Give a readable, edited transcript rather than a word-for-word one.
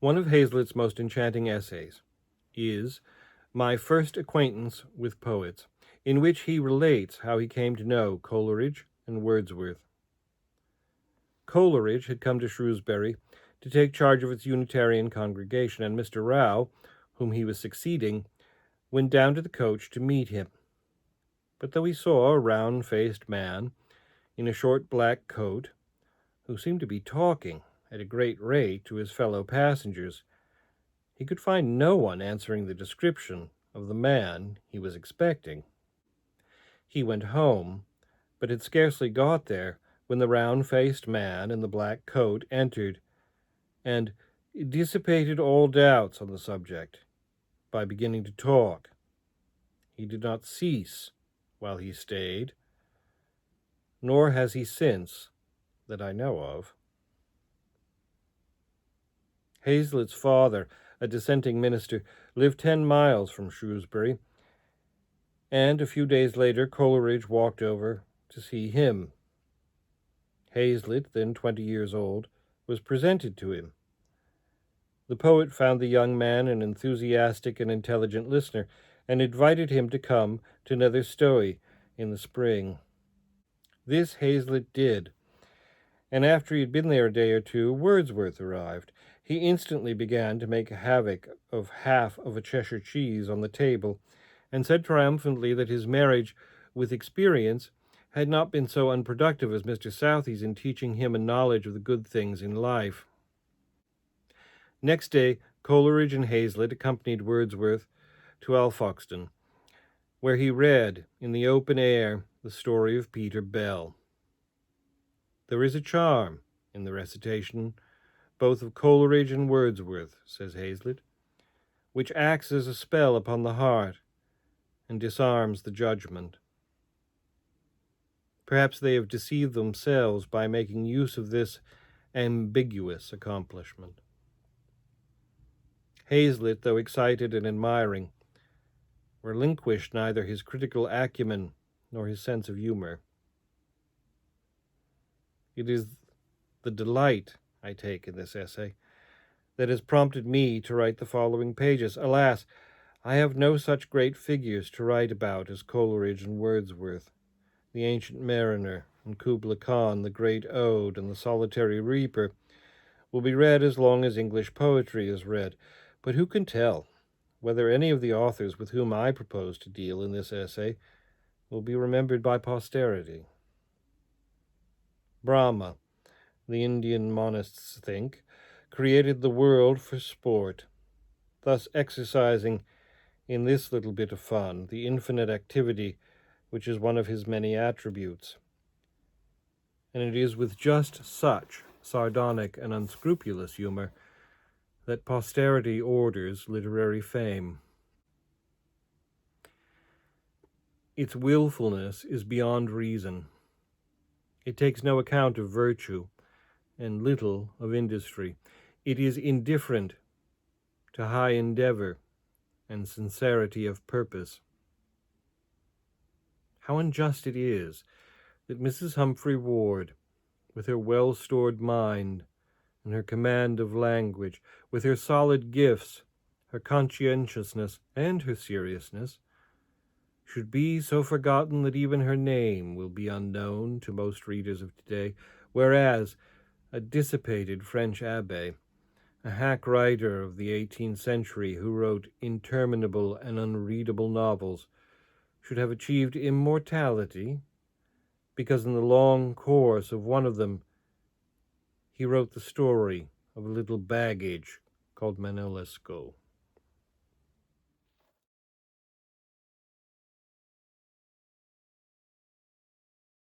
One of Hazlitt's most enchanting essays is My First Acquaintance with Poets, in which he relates how he came to know Coleridge and Wordsworth. Coleridge had come to Shrewsbury to take charge of its Unitarian congregation, and Mr. Rao, whom he was succeeding, went down to the coach to meet him. But though he saw a round-faced man in a short black coat, who seemed to be talking at a great rate to his fellow passengers, he could find no one answering the description of the man he was expecting. He went home, but had scarcely got there when the round-faced man in the black coat entered, and dissipated all doubts on the subject by beginning to talk. He did not cease while he stayed, nor has he since, that I know of. Hazlitt's father, a dissenting minister, lived 10 miles from Shrewsbury, and a few days later Coleridge walked over to see him. Hazlitt, then 20 years old, was presented to him. The poet found the young man an enthusiastic and intelligent listener, and invited him to come to Nether Stowey in the spring. This Hazlitt did, and after he had been there a day or two, Wordsworth arrived. He instantly began to make havoc of half of a Cheshire cheese on the table, and said triumphantly that his marriage with experience had not been so unproductive as Mr. Southey's in teaching him a knowledge of the good things in life. Next day, Coleridge and Hazlitt accompanied Wordsworth to Alfoxden, where he read in the open air the story of Peter Bell. There is a charm in the recitation both of Coleridge and Wordsworth, says Hazlitt, which acts as a spell upon the heart and disarms the judgment. Perhaps they have deceived themselves by making use of this ambiguous accomplishment. Hazlitt, though excited and admiring, relinquished neither his critical acumen nor his sense of humor. It is the delight I take in this essay that has prompted me to write the following pages. Alas, I have no such great figures to write about as Coleridge and Wordsworth. The Ancient Mariner and Kubla Khan, the Great Ode, and the Solitary Reaper will be read as long as English poetry is read, but who can tell whether any of the authors with whom I propose to deal in this essay will be remembered by posterity. Brahma, the Indian monists think, created the world for sport, thus exercising in this little bit of fun the infinite activity which is one of his many attributes. And it is with just such sardonic and unscrupulous humor that posterity orders literary fame. Its willfulness is beyond reason. It takes no account of virtue and little of industry. It is indifferent to high endeavor and sincerity of purpose. How unjust it is that Mrs. Humphrey Ward, with her well-stored mind and her command of language, with her solid gifts, her conscientiousness, and her seriousness, should be so forgotten that even her name will be unknown to most readers of today, whereas a dissipated French abbé, a hack writer of the 18th century who wrote interminable and unreadable novels, should have achieved immortality because in the long course of one of them he wrote the story of a little baggage called Manolesco.